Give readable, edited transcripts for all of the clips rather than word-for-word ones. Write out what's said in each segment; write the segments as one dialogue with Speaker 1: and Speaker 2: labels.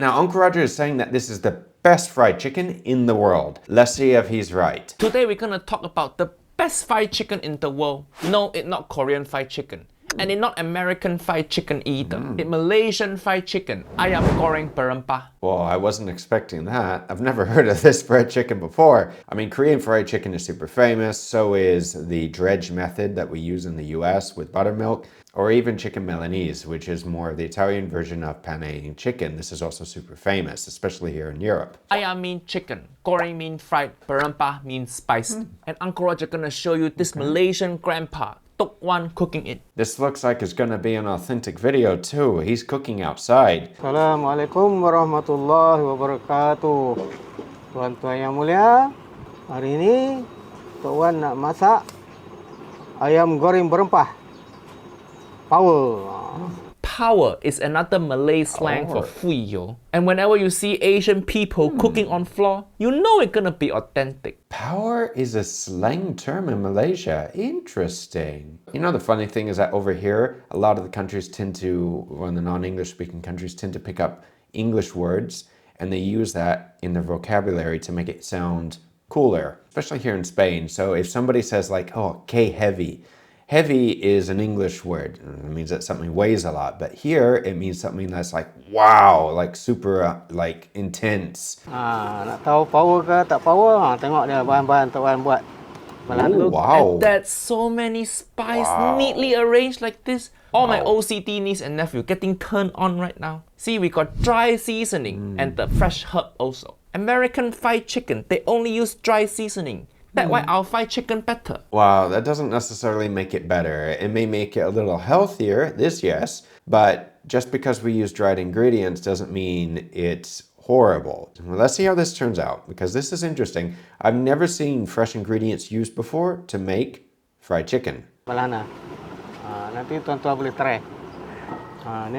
Speaker 1: Now, Uncle Roger is saying that this is the best fried chicken in the world. Let's see if he's right.
Speaker 2: Today we're gonna talk about the best fried chicken in the world. No, it's not Korean fried chicken. And it's not American fried chicken either. It's Malaysian fried chicken. Ayam Goreng Berempah.
Speaker 1: Well, I wasn't expecting that. I've never heard of this fried chicken before. I mean, Korean fried chicken is super famous. So is the dredge method that we use in the US with buttermilk, or even chicken Milanese, which is more of the Italian version of penne chicken. This is also super famous, especially here in Europe.
Speaker 2: Ayam means chicken, goreng means fried, berempah means spiced. And Uncle Roger gonna show you this Malaysian grandpa, Tok Wan, cooking it.
Speaker 1: This looks like it's gonna be an authentic video too. He's cooking outside.
Speaker 3: Assalamualaikum warahmatullahi wabarakatuh. Tuan-tuan yang mulia, hari ini Tok Wan nak masak ayam goreng berempah. Power.
Speaker 2: Power is another Malay slang for fuyo. And whenever you see Asian people cooking on floor, you know it's gonna be authentic.
Speaker 1: Power is a slang term in Malaysia. Interesting. You know, the funny thing is that over here, a lot of the countries tend to, or the non-English speaking countries tend to pick up English words and they use that in their vocabulary to make it sound cooler, especially here in Spain. So if somebody says like, oh, que heavy. Heavy is an English word. It means that something weighs a lot. But here, it means something that's like, wow, like super, like intense.
Speaker 3: Nak tahu power ke tak power? Tengok dia bahan-bahan Tok Wan buat.
Speaker 1: Oh, wow.
Speaker 2: And that's so many spices neatly arranged like this. All my OCD niece and nephew getting turned on right now. See, we got dry seasoning and the fresh herb also. American fried chicken, they only use dry seasoning. That's why our fried chicken better.
Speaker 1: Wow, that doesn't necessarily make it better. It may make it a little healthier, this yes, but just because we use dried ingredients doesn't mean it's horrible. Well, let's see how this turns out, because this is interesting. I've never seen fresh ingredients used before to make fried chicken.
Speaker 3: Balana. Nanti tuan-tuan boleh try. Ni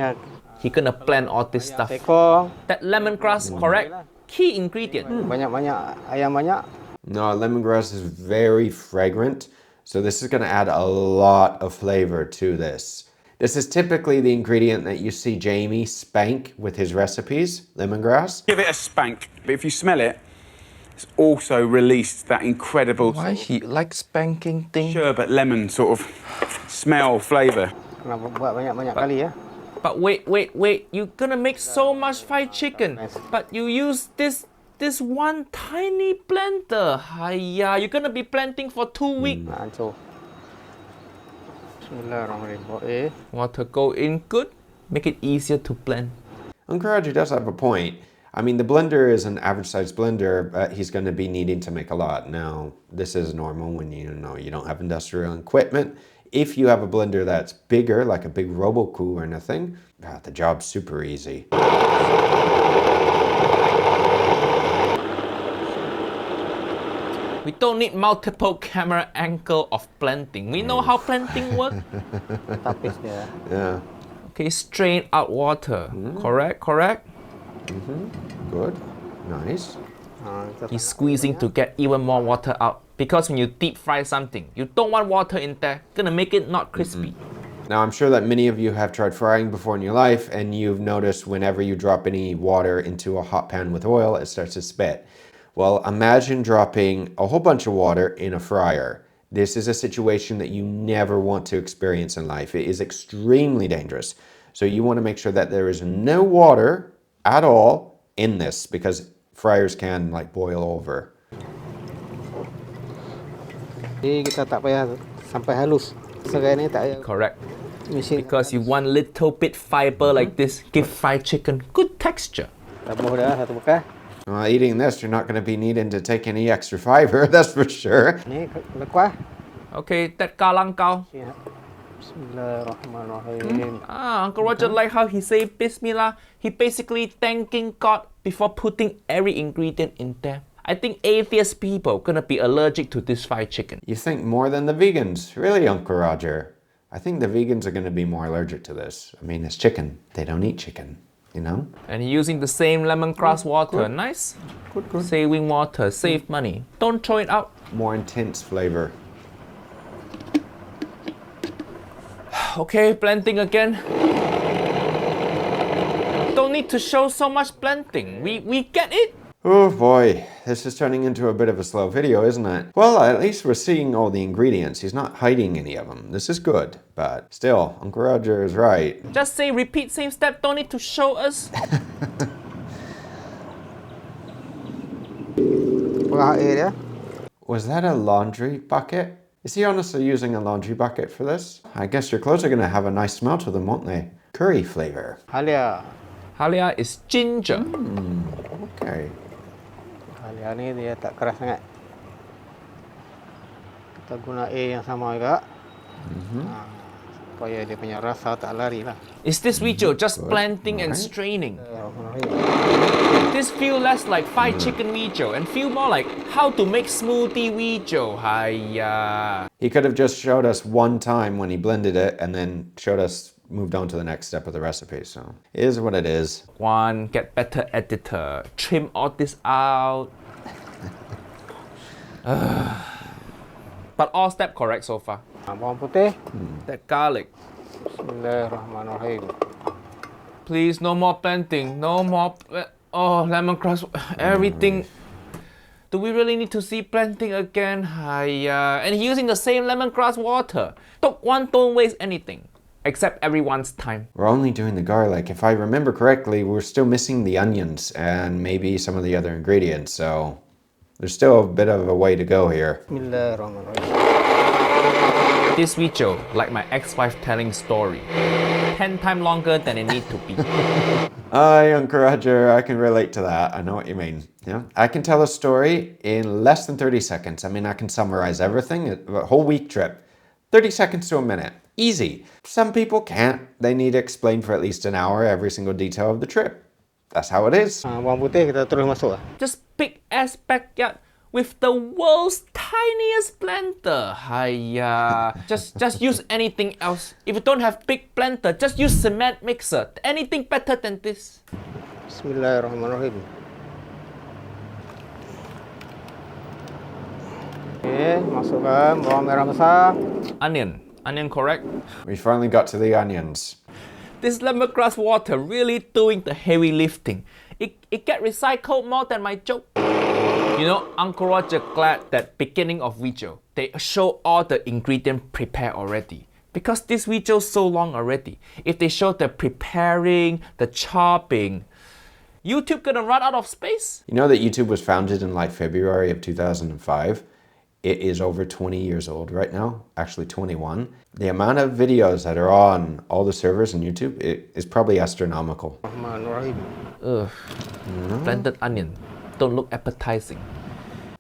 Speaker 2: He gonna blend all this stuff.
Speaker 3: teko.
Speaker 2: That lemongrass, correct? Key ingredient.
Speaker 3: Banyak-banyak ayam banyak.
Speaker 1: No, lemongrass is very fragrant, so this is going to add a lot of flavor to this. This is typically the ingredient that you see Jamie spank with his recipes, lemongrass.
Speaker 4: Give it a spank, but if you smell it, it's also released that incredible
Speaker 2: Why he like spanking thing?
Speaker 4: sherbet lemon sort of smell, flavour.
Speaker 3: Kena buat banyak-banyak kali ya.
Speaker 2: But wait. You're gonna make so much fried chicken. But you use this one tiny blender. Hiya, you're gonna be blending for 2 weeks.
Speaker 3: Hancur. Bismillahirrahmanirrahim.
Speaker 2: Water go in good, make it easier to blend.
Speaker 1: Uncle Roger does have a point. I mean, the blender is an average size blender, but he's going to be needing to make a lot. Now, this is normal when you don't have industrial equipment. If you have a blender that's bigger, like a big Robocool or anything, the job's super easy.
Speaker 2: We don't need multiple camera angle of blending. We know how blending works.
Speaker 3: Tapis dia.
Speaker 1: Yeah.
Speaker 2: Okay, strain out water. Correct.
Speaker 1: Good. Nice.
Speaker 2: He's squeezing to get even more water out. Because when you deep fry something, you don't want water in there. Gonna make it not crispy.
Speaker 1: Now, I'm sure that many of you have tried frying before in your life, and you've noticed whenever you drop any water into a hot pan with oil, it starts to spit. Well, imagine dropping a whole bunch of water in a fryer. This is a situation that you never want to experience in life. It is extremely dangerous. So you want to make sure that there is no water at all in this, because fryers can like boil over.
Speaker 3: Jadi kita tak payah sampai halus. Serai ni tak payah.
Speaker 2: Correct.
Speaker 3: Mesin.
Speaker 2: Because you want little bit fiber like this, give fried chicken good texture.
Speaker 3: Tabuh dah satu bekas.
Speaker 1: Well, eating this, you're not going to be needing to take any extra fiber, that's for sure.
Speaker 3: Ni lekuah.
Speaker 2: Okay, that galang gao.
Speaker 3: Bismillahirrahmanirrahim.
Speaker 2: Uncle Roger like how he say Bismillah. He basically thanking God before putting every ingredient in there. I think atheist people gonna be allergic to this fried chicken.
Speaker 1: You think more than the vegans? Really, Uncle Roger? I think the vegans are going to be more allergic to this. I mean, it's chicken. They don't eat chicken, you know?
Speaker 2: And using the same lemongrass water. Nice.
Speaker 1: Good.
Speaker 2: Saving water, save money. Don't throw it out.
Speaker 1: More intense flavor.
Speaker 2: Okay, blending again. Don't don't need to show so much blending. We get it.
Speaker 1: Oh boy, this is turning into a bit of a slow video, isn't it? Well, at least we're seeing all the ingredients. He's not hiding any of them. This is good, but still, Uncle Roger is right.
Speaker 2: Just say repeat same step, don't need to show us.
Speaker 1: Was that a laundry bucket? Is he honestly using a laundry bucket for this? I guess your clothes are gonna have a nice smell to them, won't they? Curry flavor.
Speaker 3: Halia.
Speaker 2: Halia is ginger.
Speaker 1: Okay.
Speaker 3: Halia ni dia tak keras sangat. Kita guna A yang sama juga. Supaya dia punya rasa tak lari lah.
Speaker 2: Is this video just blending and straining? This feel less like fried chicken video and feel more like how to make smoothie video. Hiya.
Speaker 1: He could have just showed us one time when he blended it and then showed us moved on to the next step of the recipe. So it is what it is.
Speaker 2: One, get better editor. Trim all this out. But all step correct so far.
Speaker 3: Bawang putih.
Speaker 2: That garlic.
Speaker 3: Bismillahirrahmanirrahim.
Speaker 2: Please, no more blending. No more. Oh, lemongrass. Everything. Do we really need to see blending again? Hiya. And using the same lemongrass water. Don't waste anything. Except everyone's time.
Speaker 1: We're only doing the garlic. If I remember correctly, we're still missing the onions and maybe some of the other ingredients. So there's still a bit of a way to go here.
Speaker 3: Bismillahirrahmanirrahim.
Speaker 2: This video, like my ex-wife telling story, 10 times longer than it need to be.
Speaker 1: Uncle Roger, I can relate to that. I know what you mean. Yeah, I can tell a story in less than 30 seconds. I mean, I can summarize everything, a whole week trip. 30 seconds to a minute. Easy. Some people can't. They need to explain for at least an hour every single detail of the trip. That's how it is.
Speaker 3: Bawang putih kita terus masuk.
Speaker 2: Just big ass backyard with the world's tiniest blender. Hiya. Just use anything else. If you don't have big blender, just use cement mixer. Anything better than this.
Speaker 3: Bismillahirrahmanirrahim. Okey, masukkan bawang merah besar.
Speaker 2: Onion correct?
Speaker 1: We finally got to the onions.
Speaker 2: This lemongrass water really doing the heavy lifting. It get recycled more than my joke. You know, Uncle Roger glad that beginning of video, they show all the ingredient prepared already. Because this video so long already. If they show the preparing, the chopping, YouTube gonna run out of space.
Speaker 1: You know that YouTube was founded in like February of 2005? It is over 20 years old right now, actually 21. The amount of videos that are on all the servers on YouTube is probably astronomical.
Speaker 2: Ugh. Blended onion. Don't look appetizing.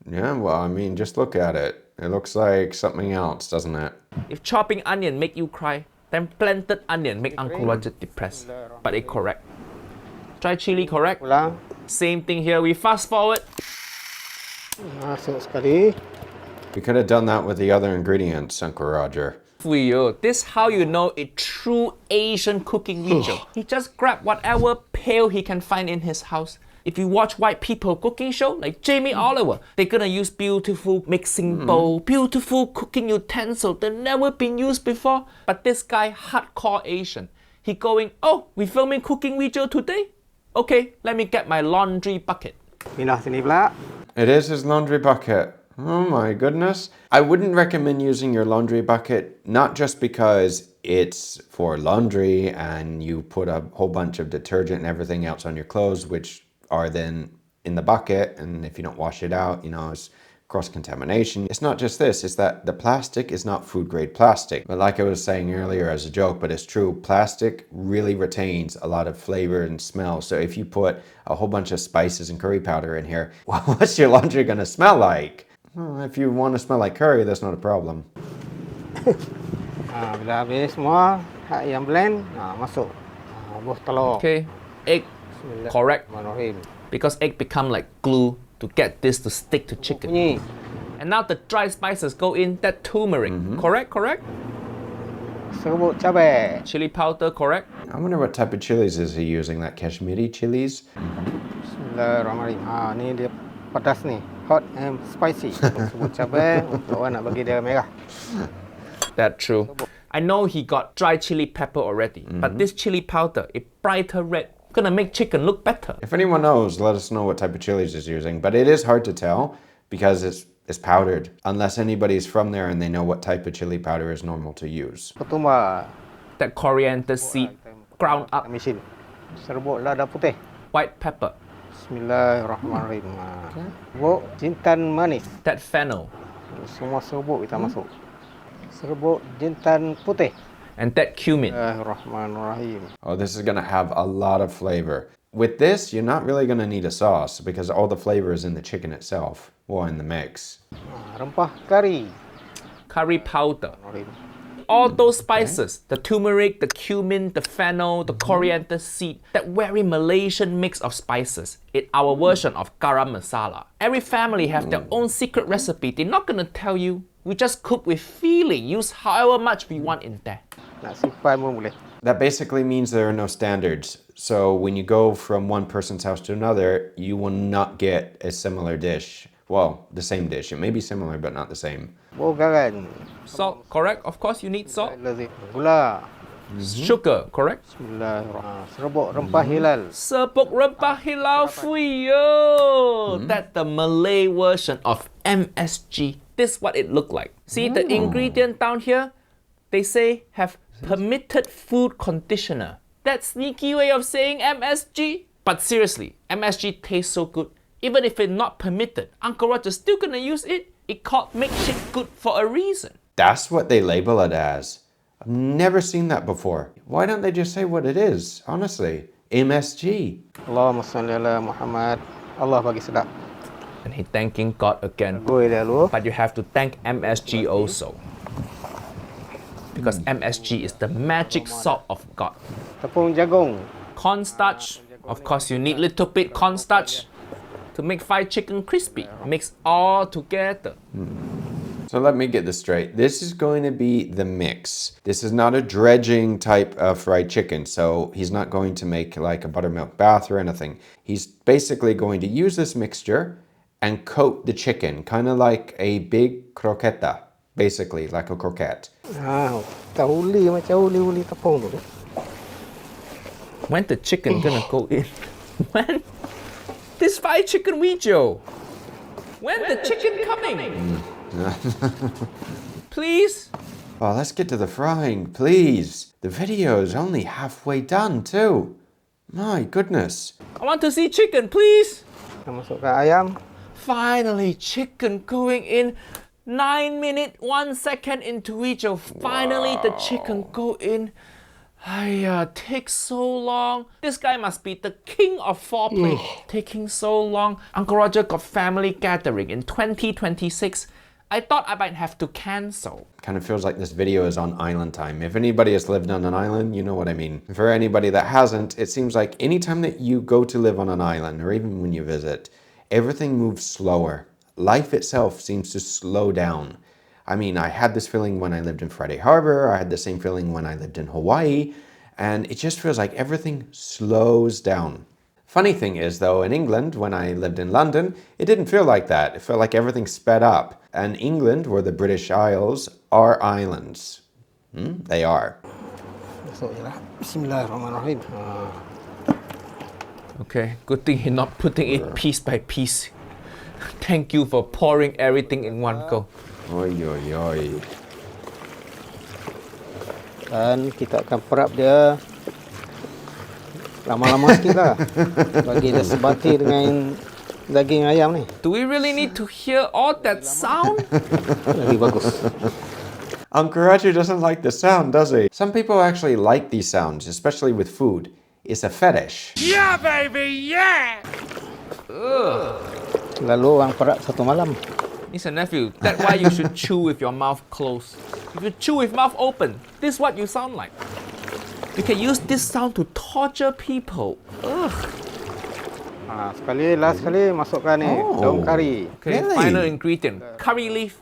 Speaker 1: Yeah, well, I mean, just look at it. It looks like something else, doesn't it?
Speaker 2: If chopping onion make you cry, then blended onion make Uncle Roger depressed. But it correct. Dry chili correct?
Speaker 3: Ulang.
Speaker 2: Same thing here. We fast forward.
Speaker 3: Masuk sekali.
Speaker 1: We could have done that with the other ingredients, Uncle Roger.
Speaker 2: This how you know a true Asian cooking video. He just grab whatever pail he can find in his house. If you watch white people cooking show like Jamie Oliver, they're gonna use beautiful mixing bowl, beautiful cooking utensil that never been used before. But this guy hardcore Asian. He going, oh, we filming cooking video today? Okay, let me get my laundry bucket.
Speaker 3: Pindah sini pula.
Speaker 1: It is his laundry bucket. Oh my goodness. I wouldn't recommend using your laundry bucket, not just because it's for laundry and you put a whole bunch of detergent and everything else on your clothes, which are then in the bucket, and if you don't wash it out, you know, it's cross-contamination. It's not just this, it's that the plastic is not food-grade plastic. But like I was saying earlier as a joke, but it's true, plastic really retains a lot of flavor and smell. So if you put a whole bunch of spices and curry powder in here, well, what's your laundry gonna smell like? Well, if you want to smell like curry, that's not a problem.
Speaker 3: Bila habis semua, hak yang blend, masuk. Buah telur.
Speaker 2: Okay, egg correct.
Speaker 3: Bismillahirrahmanirrahim.
Speaker 2: Because egg become like glue to get this to stick to chicken.
Speaker 3: Bunyi.
Speaker 2: And now the dry spices go in, that turmeric. Correct?
Speaker 3: Serbuk cabai.
Speaker 2: Chili powder, correct?
Speaker 1: I wonder what type of chilies is he using, that Kashmiri chilies?
Speaker 3: Bismillahirrahmanirrahim. Ni dia pedas ni. Hot and spicy. Serbuk cabai untuk orang nak bagi dia merah.
Speaker 2: That's true. I know he got dry chili pepper already, but this chili powder, it brighter red. Gonna make chicken look better.
Speaker 1: If anyone knows, let us know what type of chilies it's using. But it is hard to tell because it's powdered. Unless anybody's from there and they know what type of chili powder is normal to use.
Speaker 3: Ketumbar.
Speaker 2: That coriander seed ground up.
Speaker 3: Mesin. Serbuk lada putih.
Speaker 2: White pepper.
Speaker 3: Bismillahirrahmanirrahim. Serbuk jintan manis.
Speaker 2: That fennel.
Speaker 3: Semua serbuk kita masuk. Serbuk jintan putih.
Speaker 2: And that cumin.
Speaker 3: Bismillahirrahmanirrahim.
Speaker 1: Oh, this is gonna have a lot of flavor. With this, you're not really gonna need a sauce because all the flavor is in the chicken itself or in the mix.
Speaker 3: Rempah kari.
Speaker 2: Curry powder. All those spices, the turmeric, the cumin, the fennel, the coriander seed, that very Malaysian mix of spices, it's our version of garam masala. Every family have their own secret recipe. They're not gonna tell you. We just cook with feeling, use however much we want in there.
Speaker 3: Nak simpan pun boleh.
Speaker 1: That basically means there are no standards. So when you go from one person's house to another, you will not get a similar dish. Well, the same dish. It may be similar, but not the same.
Speaker 3: Garam.
Speaker 2: Salt, correct? Of course you need salt.
Speaker 3: Lazim. Gula.
Speaker 2: Sugar, correct?
Speaker 3: Bismillahirrahmanirrahim. Serbuk rempah hilal.
Speaker 2: Serbuk rempah hilal fuyo. That's the Malay version of MSG. This is what it looked like. See the ingredient down here? They say have permitted food conditioner. That sneaky way of saying MSG. But seriously, MSG tastes so good. Even if it's not permitted, Uncle Roger's still gonna use it. It called make shit good for a reason.
Speaker 1: That's what they label it as. I've never seen that before. Why don't they just say what it is? Honestly, MSG.
Speaker 3: Allahumma salli ala Muhammad. Allah bagi sedap.
Speaker 2: And he thanking God again.
Speaker 3: Oi dah lu.
Speaker 2: But you have to thank MSG also. Because MSG is the magic salt of God.
Speaker 3: Tepung jagung.
Speaker 2: Cornstarch. Of course, you need little bit cornstarch to make fried chicken crispy. Mix all together.
Speaker 1: So let me get this straight. This is going to be the mix. This is not a dredging type of fried chicken. So he's not going to make like a buttermilk bath or anything. He's basically going to use this mixture and coat the chicken, kind of like a big croqueta. Basically, like a croquette.
Speaker 3: Uli macam uli tepung tu.
Speaker 2: When the chicken gonna go in? When? This fried chicken Joe. When the chicken coming? Please?
Speaker 1: Well, let's get to the frying, please. The video is only halfway done too. My goodness.
Speaker 2: I want to see chicken, please.
Speaker 3: Kita masukkan ayam.
Speaker 2: Finally, chicken going in. 9 minutes, 1 second into Joe. Finally, the chicken go in. Takes so long. This guy must be the king of foreplay. Taking so long. Uncle Roger got family gathering in 2026. I thought I might have to cancel.
Speaker 1: Kind of feels like this video is on island time. If anybody has lived on an island, you know what I mean. For anybody that hasn't, it seems like anytime that you go to live on an island, or even when you visit, everything moves slower. Life itself seems to slow down. I mean, I had this feeling when I lived in Friday Harbor. I had the same feeling when I lived in Hawaii. And it just feels like everything slows down. Funny thing is, though, in England, when I lived in London, it didn't feel like that. It felt like everything sped up. And England, or the British Isles, are islands. They are.
Speaker 3: Masuk je lah. Bismillahirrahmanirrahim.
Speaker 2: Okay, good thing he's not putting it piece by piece. Thank you for pouring everything in one go.
Speaker 1: Oi, oi, oi.
Speaker 3: Dan kita akan perap dia lama-lama sikit lah. Bagi dia sebati dengan daging ayam ni.
Speaker 2: Do we really need to hear all that sound?
Speaker 3: Lagi bagus.
Speaker 1: Uncle Roger doesn't like the sound, does he? Some people actually like these sounds, especially with food. It's a fetish.
Speaker 4: Yeah, baby, yeah!
Speaker 3: Lalu orang perap satu malam.
Speaker 2: Niece and nephew, that's why you should chew with your mouth closed. If you chew with mouth open, this is what you sound like. You can use this sound to torture people. Ugh.
Speaker 3: Last sekali masukkan ni daun kari.
Speaker 2: Okay,
Speaker 1: Really?
Speaker 2: final ingredient, curry leaf.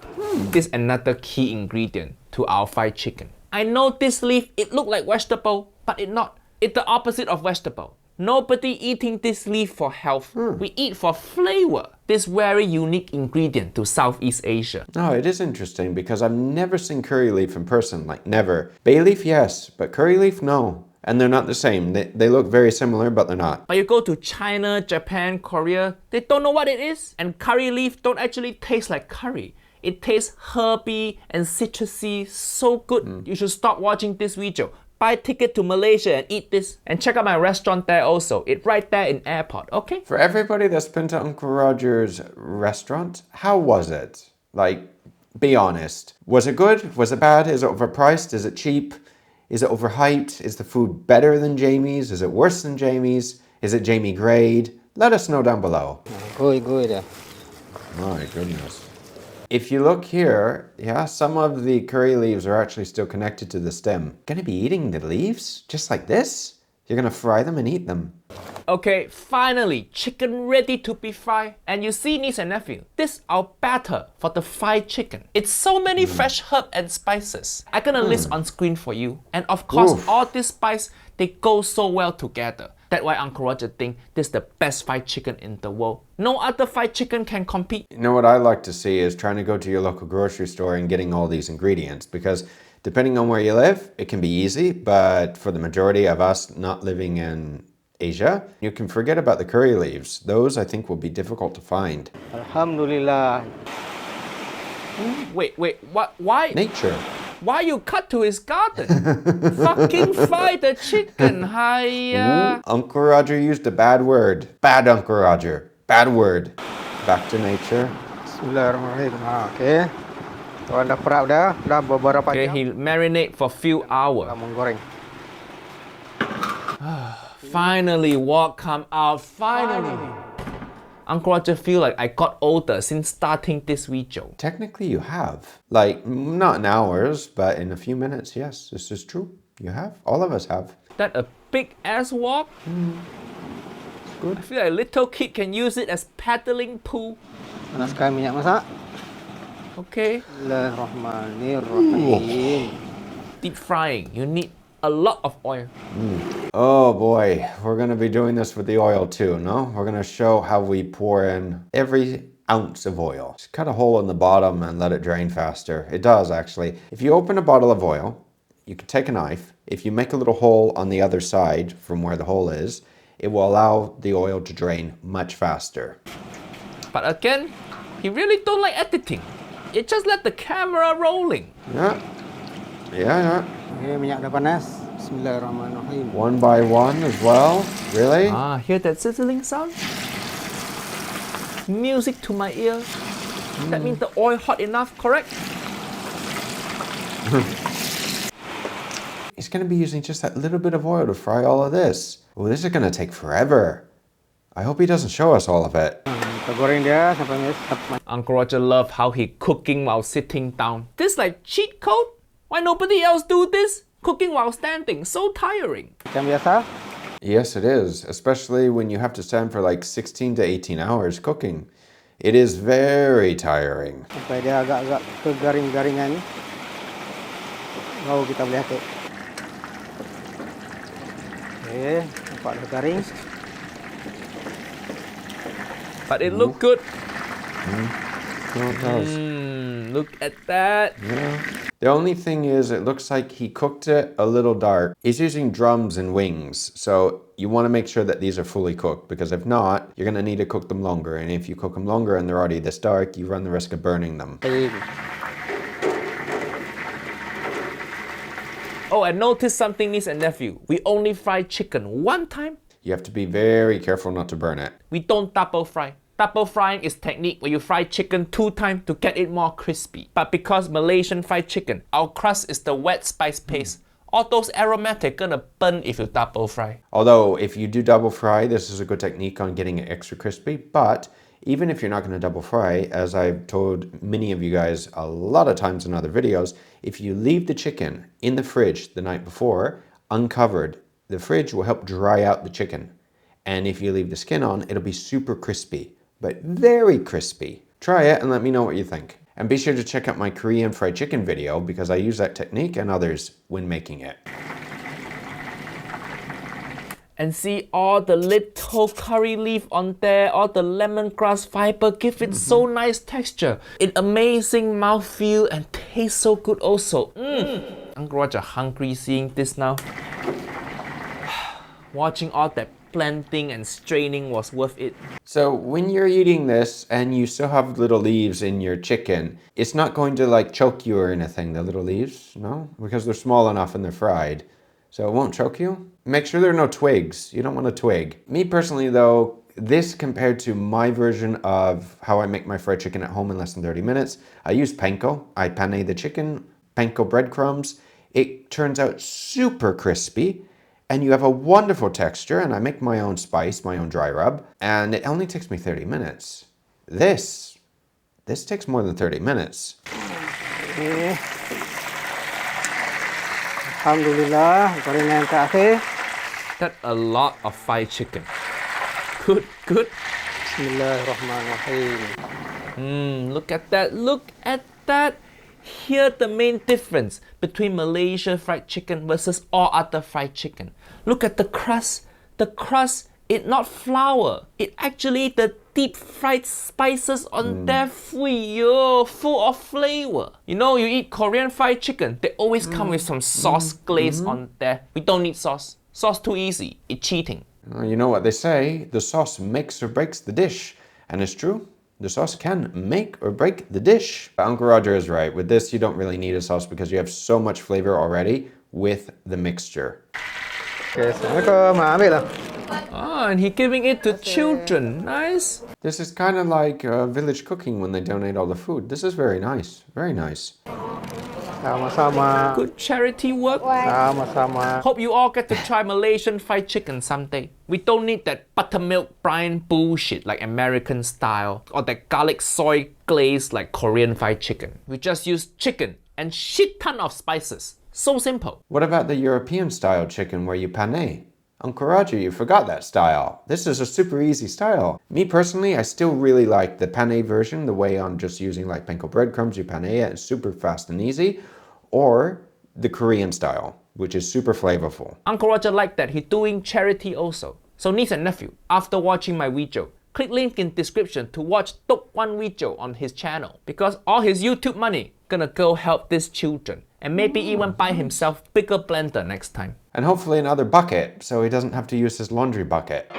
Speaker 2: This is another key ingredient to our fried chicken. I know this leaf, it look like vegetable, but it not. It's the opposite of vegetable. Nobody eating this leaf for health. We eat for flavor. This very unique ingredient to Southeast Asia.
Speaker 1: No, it is interesting because I've never seen curry leaf in person, like never. Bay leaf, yes, but curry leaf, no. And they're not the same. They look very similar, but they're not.
Speaker 2: But you go to China, Japan, Korea, they don't know what it is. And curry leaf don't actually taste like curry. It tastes herby and citrusy, so good. You should stop watching this video. Buy a ticket to Malaysia and eat this. And check out my restaurant there also. It's right there in airport, okay?
Speaker 1: For everybody that's been to Uncle Roger's restaurant, how was it? Like, be honest. Was it good? Was it bad? Is it overpriced? Is it cheap? Is it overhyped? Is the food better than Jamie's? Is it worse than Jamie's? Is it Jamie grade? Let us know down below.
Speaker 3: Good.
Speaker 1: My goodness. If you look here, yeah, some of the curry leaves are actually still connected to the stem. Gonna be eating the leaves? Just like this? You're gonna fry them and eat them.
Speaker 2: Okay, finally, chicken ready to be fried. And you see, niece and nephew, this is our batter for the fried chicken. It's so many fresh herb and spices. I'm gonna list on screen for you. And of course, all these spices, they go so well together. That's why Uncle Roger thinks this is the best fried chicken in the world. No other fried chicken can compete.
Speaker 1: You know what I like to see is trying to go to your local grocery store and getting all these ingredients, because depending on where you live, it can be easy, but for the majority of us not living in Asia, you can forget about the curry leaves. Those I think will be difficult to find.
Speaker 3: Alhamdulillah.
Speaker 2: Wait, what? Why?
Speaker 1: Nature.
Speaker 2: Why you cut to his garden? Fucking fry the chicken, hiya.
Speaker 1: Uncle Roger used a bad word. Bad Uncle Roger. Bad word. Back to nature.
Speaker 3: Bismillahirrahmanirrahim. Okay. Kalau dah perap dah beberapa
Speaker 2: Okay,
Speaker 3: jam.
Speaker 2: he marinate for few hours.
Speaker 3: Ayam goreng.
Speaker 2: Finally, what come out? Finally. Uncle Roger feel like I got older since starting this video.
Speaker 1: Technically you have. Like, not in hours, but in a few minutes, yes, this is true. You have. All of us have.
Speaker 2: That a big ass wok?
Speaker 1: Good.
Speaker 2: I feel like a little kid can use it as paddling pool.
Speaker 3: Panaskan minyak masak.
Speaker 2: Okay.
Speaker 3: Bismillahirrahmanirrahim.
Speaker 2: Deep frying, you need a lot of oil.
Speaker 1: Oh boy, we're gonna be doing this with the oil too, no? We're gonna show how we pour in every ounce of oil. Just cut a hole in the bottom and let it drain faster. It does actually. If you open a bottle of oil, you can take a knife. If you make a little hole on the other side from where the hole is, it will allow the oil to drain much faster.
Speaker 2: But again, he really don't like editing. It just let the camera rolling.
Speaker 1: Yeah.
Speaker 3: Okay, minyak dah panas. Bismillahirrahmanirrahim.
Speaker 1: One by one as well. Really?
Speaker 2: Hear that sizzling sound? Music to my ear. That means the oil hot enough, correct?
Speaker 1: He's gonna be using just that little bit of oil to fry all of this. Oh, this is gonna take forever. I hope he doesn't show us all of it.
Speaker 3: Kita goreng dia sampai
Speaker 2: Uncle Roger love how he cooking while sitting down. This like cheat code? Why nobody else do this? Cooking while standing, so tiring.
Speaker 3: macam biasa.
Speaker 1: Yes, it is, especially when you have to stand for like 16 to 18 hours cooking. It is very tiring.
Speaker 3: Sampai dia agak-agak kegaring-garingan ni. Baru kita boleh atuk. Okay, nampak dah garing.
Speaker 2: But it look good.
Speaker 1: No, it does.
Speaker 2: Look at that.
Speaker 1: Yeah. The only thing is, it looks like he cooked it a little dark. He's using drums and wings, so you want to make sure that these are fully cooked, because if not, you're going to need to cook them longer. And if you cook them longer and they're already this dark, you run the risk of burning them.
Speaker 2: Oh, and notice something, niece and nephew. We only fry chicken one time.
Speaker 1: You have to be very careful not to burn it.
Speaker 2: We don't double fry. Double frying is technique where you fry chicken 2 times to get it more crispy. But because Malaysian fried chicken, our crust is the wet spice paste. All those aromatics gonna burn if you double fry.
Speaker 1: Although, if you do double fry, this is a good technique on getting it extra crispy. But even if you're not going to double fry, as I've told many of you guys a lot of times in other videos, if you leave the chicken in the fridge the night before, uncovered, the fridge will help dry out the chicken. And if you leave the skin on, it'll be super crispy, but very crispy. Try it and let me know what you think. And be sure to check out my Korean fried chicken video, because I use that technique and others when making it.
Speaker 2: And see all the little curry leaf on there, all the lemongrass fiber give it so nice texture. It amazing mouthfeel and tastes so good also. Uncle Roger hungry seeing this now. Watching all that blending and straining was worth it.
Speaker 1: So when you're eating this and you still have little leaves in your chicken, it's not going to like choke you or anything, the little leaves, no? Because they're small enough and they're fried. So it won't choke you. Make sure there are no twigs. You don't want a twig. Me personally though, this compared to my version of how I make my fried chicken at home in less than 30 minutes, I use panko. I pane the chicken, panko breadcrumbs. It turns out super crispy and you have a wonderful texture, and I make my own spice, my own dry rub, and it only takes me 30 minutes. This takes more than 30 minutes.
Speaker 3: Okay. Alhamdulillah, gorengan terakhir.
Speaker 2: That's a lot of fried chicken. Good, good.
Speaker 3: Bismillahirrahmanirrahim.
Speaker 2: Look at that, look at that. Here's the main difference between Malaysia fried chicken versus all other fried chicken. Look at the crust. The crust is not flour. It actually the deep fried spices on there full of flavor. You know, you eat Korean fried chicken, they always come with some sauce glaze on there. We don't need sauce. Sauce too easy. It's cheating.
Speaker 1: You know what they say, the sauce makes or breaks the dish. And it's true. The sauce can make or break the dish. But Uncle Roger is right. With this, you don't really need a sauce because you have so much flavor already with the mixture.
Speaker 3: Okay, Assalamualaikum. Ambil lah.
Speaker 2: And he giving it to children. Nice.
Speaker 1: This is kind of like village cooking when they donate all the food. This is very nice. Very nice.
Speaker 3: Sama-sama.
Speaker 2: Good charity work.
Speaker 3: Sama-sama.
Speaker 2: Hope you all get to try Malaysian fried chicken someday. We don't need that buttermilk brine bullshit like American style or that garlic soy glaze like Korean fried chicken. We just use chicken and shit ton of spices. So simple.
Speaker 1: What about the European style chicken where you pane? Uncle Roger, you forgot that style. This is a super easy style. Me personally, I still really like the pane version, the way I'm just using like panko breadcrumbs, you pane it, it's super fast and easy. Or the Korean style, which is super flavorful.
Speaker 2: Uncle Roger liked that. He's doing charity also. So niece and nephew, after watching my video, click link in description to watch top one video on his channel. Because all his YouTube money gonna go help these children. And maybe even buy himself bigger blender next time.
Speaker 1: And hopefully another bucket, so he doesn't have to use his laundry bucket.